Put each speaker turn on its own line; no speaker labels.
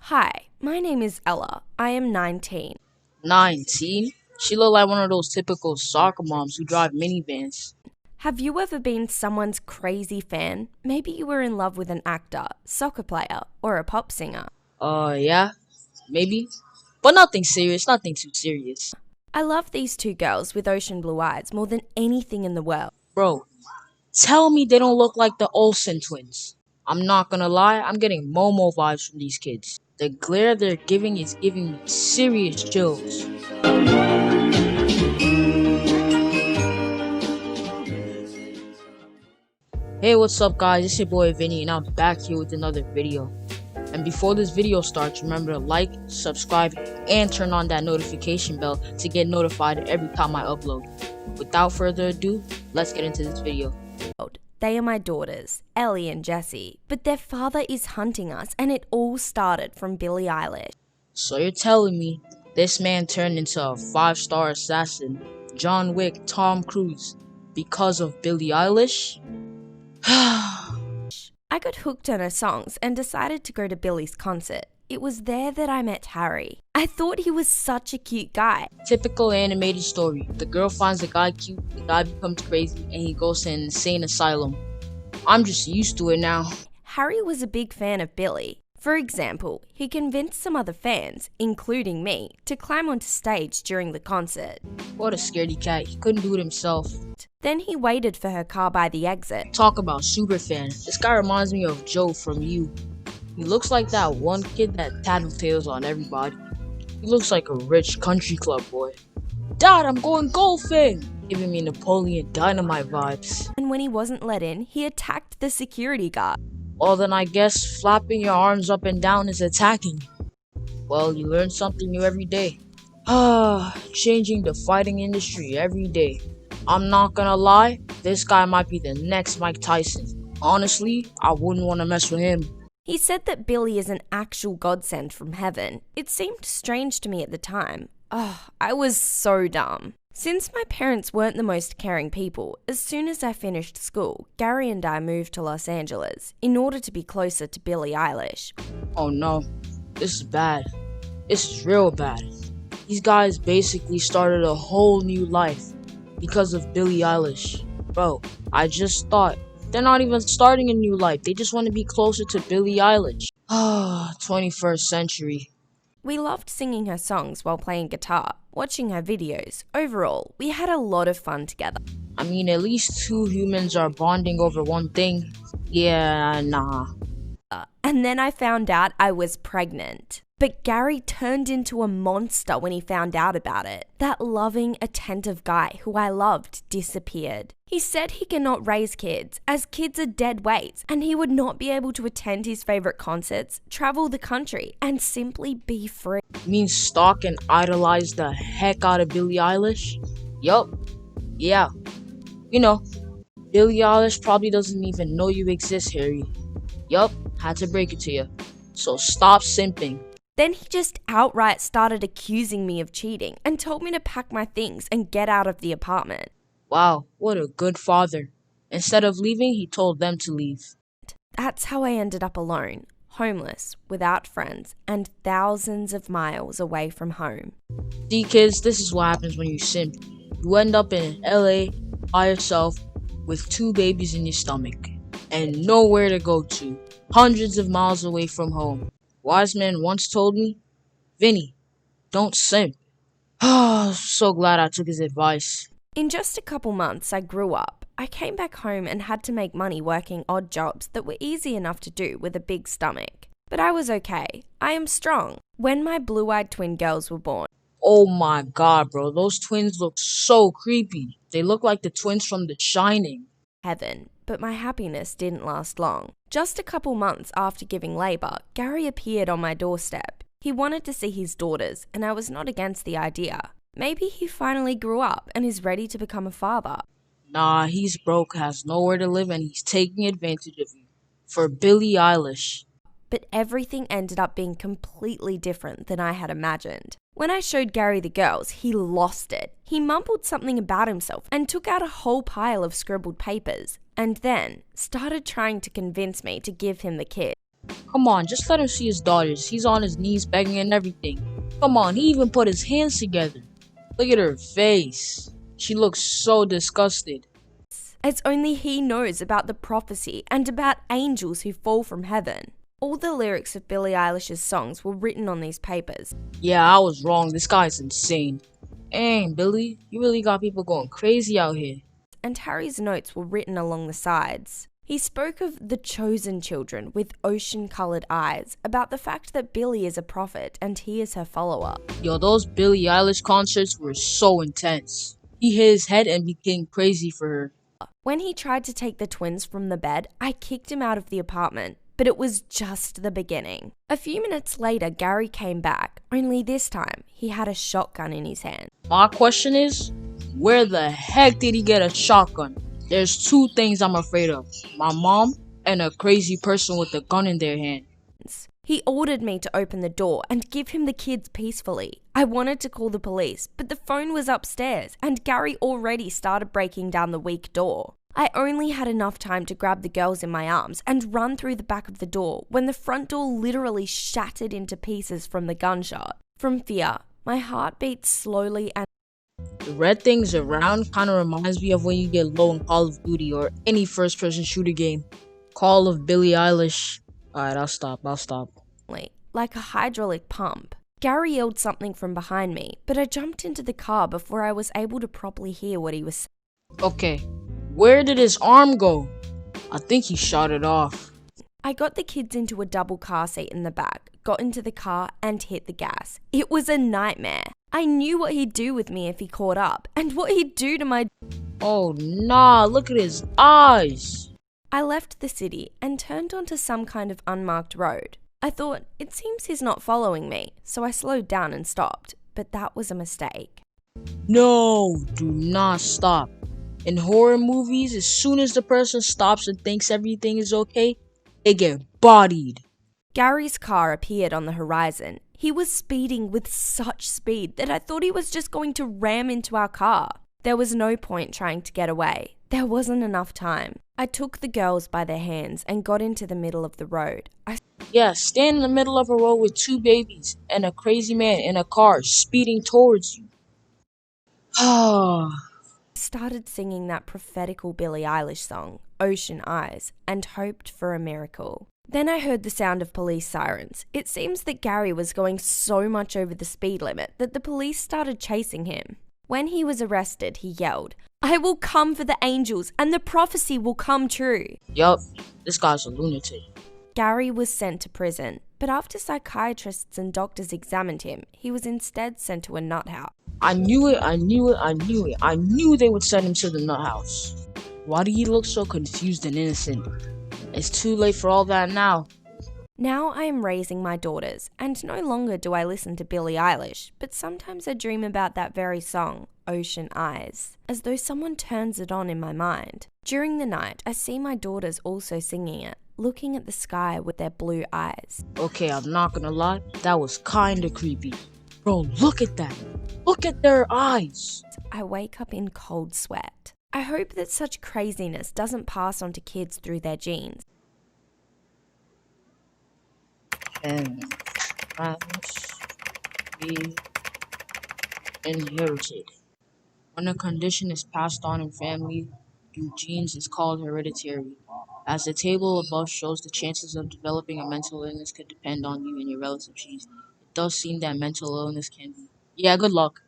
Hi, my name is Ella. I am 19.
19? She looked like one of those typical soccer moms who drive minivans.
Have you ever been someone's crazy fan? Maybe you were in love with an actor, soccer player, or a pop singer.
Yeah, maybe. But nothing serious, nothing too serious.
I love these two girls with ocean blue eyes more than anything in the world.
Bro, tell me they don't look like the Olsen twins. I'm not gonna lie, I'm getting Momo vibes from these kids. The glare they're giving is giving me serious chills. Hey, what's up guys, it's your boy Vinny and I'm back here with another video. And before this video starts, remember to like, subscribe, and turn on that notification bell to get notified every time I upload. Without further ado, let's get into this video.
They are my daughters, Ellie and Jessie, but their father is hunting us and it all started from Billie Eilish.
So you're telling me this man turned into a 5-star assassin, John Wick, Tom Cruise, because of Billie Eilish?
I got hooked on her songs and decided to go to Billie's concert. It was there that I met Harry. I thought he was such a cute guy.
Typical animated story. The girl finds the guy cute, the guy becomes crazy, and he goes to an insane asylum. I'm just used to it now.
Harry was a big fan of Billie. For example, he convinced some other fans, including me, to climb onto stage during the concert.
What a scaredy cat, he couldn't do it himself.
Then he waited for her car by the exit.
Talk about superfan. This guy reminds me of Joe from You. He looks like that one kid that tattletales on everybody. He looks like a rich country club boy. Dad, I'm going golfing! Giving me Napoleon Dynamite vibes.
And when he wasn't let in, he attacked the security guard.
Well then I guess flapping your arms up and down is attacking. Well, you learn something new every day. Changing the fighting industry every day. I'm not gonna lie, this guy might be the next Mike Tyson. Honestly, I wouldn't want to mess with him.
He said that Billie is an actual godsend from heaven. It seemed strange to me at the time. I was so dumb. Since my parents weren't the most caring people, as soon as I finished school, Gary and I moved to Los Angeles in order to be closer to Billie Eilish.
Oh no, this is bad. This is real bad. These guys basically started a whole new life because of Billie Eilish. Bro, I just thought, they're not even starting a new life, they just want to be closer to Billie Eilish. 21st century.
We loved singing her songs while playing guitar, watching her videos. Overall, we had a lot of fun together.
I mean, at least two humans are bonding over one thing. Yeah, nah.
And then I found out I was pregnant. But Gary turned into a monster when he found out about it. That loving, attentive guy who I loved disappeared. He said he cannot raise kids, as kids are dead weights, and he would not be able to attend his favorite concerts, travel the country, and simply be free.
You mean stalk and idolize the heck out of Billie Eilish? Yup. Yeah. You know, Billie Eilish probably doesn't even know you exist, Harry. Yup, had to break it to you. So stop simping.
Then he just outright started accusing me of cheating and told me to pack my things and get out of the apartment.
Wow, what a good father. Instead of leaving, he told them to leave.
That's how I ended up alone, homeless, without friends, and thousands of miles away from home.
See kids, this is what happens when you simp. You end up in LA by yourself with 2 babies in your stomach and nowhere to go to, hundreds of miles away from home. Wise man once told me, Vinny, don't simp. So glad I took his advice.
In just a couple months, I grew up. I came back home and had to make money working odd jobs that were easy enough to do with a big stomach. But I was okay. I am strong. When my blue-eyed twin girls were born.
Oh my god, bro, those twins look so creepy. They look like the twins from The Shining.
Heaven. But my happiness didn't last long. Just a couple months after giving labour, Gary appeared on my doorstep. He wanted to see his daughters, and I was not against the idea. Maybe he finally grew up and is ready to become a father.
Nah, he's broke, has nowhere to live, and he's taking advantage of you. For Billie Eilish.
But everything ended up being completely different than I had imagined. When I showed Gary the girls, he lost it. He mumbled something about himself and took out a whole pile of scribbled papers, and then started trying to convince me to give him the kid.
Come on, just let him see his daughters. He's on his knees begging and everything. Come on, he even put his hands together. Look at her face. She looks so disgusted.
As only he knows about the prophecy and about angels who fall from heaven. All the lyrics of Billie Eilish's songs were written on these papers.
Yeah, I was wrong. This guy's insane. Dang, Billy, you really got people going crazy out here.
And Harry's notes were written along the sides. He spoke of the chosen children with ocean-coloured eyes, about the fact that Billie is a prophet and he is her follower.
Yo, those Billie Eilish concerts were so intense. He hit his head and became crazy for her.
When he tried to take the twins from the bed, I kicked him out of the apartment. But it was just the beginning. A few minutes later, Gary came back, only this time he had a shotgun in his hand.
My question is, where the heck did he get a shotgun? There's two things I'm afraid of. My mom and a crazy person with a gun in their hand.
He ordered me to open the door and give him the kids peacefully. I wanted to call the police, but the phone was upstairs and Gary already started breaking down the weak door. I only had enough time to grab the girls in my arms and run through the back of the door when the front door literally shattered into pieces from the gunshot. From fear, my heart beat slowly and
The red things around kind of reminds me of when you get low in Call of Duty or any first-person shooter game. Call of Billie Eilish. Alright, I'll stop.
like a hydraulic pump. Gary yelled something from behind me, but I jumped into the car before I was able to properly hear what he was saying.
Okay, where did his arm go? I think he shot it off.
I got the kids into a double car seat in the back, got into the car and hit the gas. It was a nightmare. I knew what he'd do with me if he caught up, and what he'd do to my...
Oh nah, look at his eyes.
I left the city and turned onto some kind of unmarked road. I thought, it seems he's not following me, so I slowed down and stopped, but that was a mistake.
No, do not stop. In horror movies, as soon as the person stops and thinks everything is okay, they get bodied.
Gary's car appeared on the horizon. He was speeding with such speed that I thought he was just going to ram into our car. There was no point trying to get away. There wasn't enough time. I took the girls by their hands and got into the middle of the road.
Yeah, stand in the middle of a road with two babies and a crazy man in a car speeding towards you. Ah.
Started singing that prophetical Billie Eilish song, Ocean Eyes, and hoped for a miracle. Then I heard the sound of police sirens. It seems that Gary was going so much over the speed limit that the police started chasing him. When he was arrested, he yelled, "I will come for the angels and the prophecy will come true."
Yup, this guy's a lunatic.
Gary was sent to prison, but after psychiatrists and doctors examined him, he was instead sent to a nut house.
I knew it. I knew they would send him to the nut house. Why do he look so confused and innocent? It's too late for all that now.
Now I am raising my daughters, and no longer do I listen to Billie Eilish, but sometimes I dream about that very song, Ocean Eyes, as though someone turns it on in my mind. During the night, I see my daughters also singing it, looking at the sky with their blue eyes.
Okay, I'm not gonna lie, that was kinda creepy. Bro, look at that. Look at their eyes.
I wake up in cold sweat. I hope that such craziness doesn't pass on to kids through their genes.
And must be inherited. When a condition is passed on in family through genes, it's called hereditary. As the table above shows, the chances of developing a mental illness could depend on you and your relatives' genes. It does seem that mental illness can be. Yeah, good luck.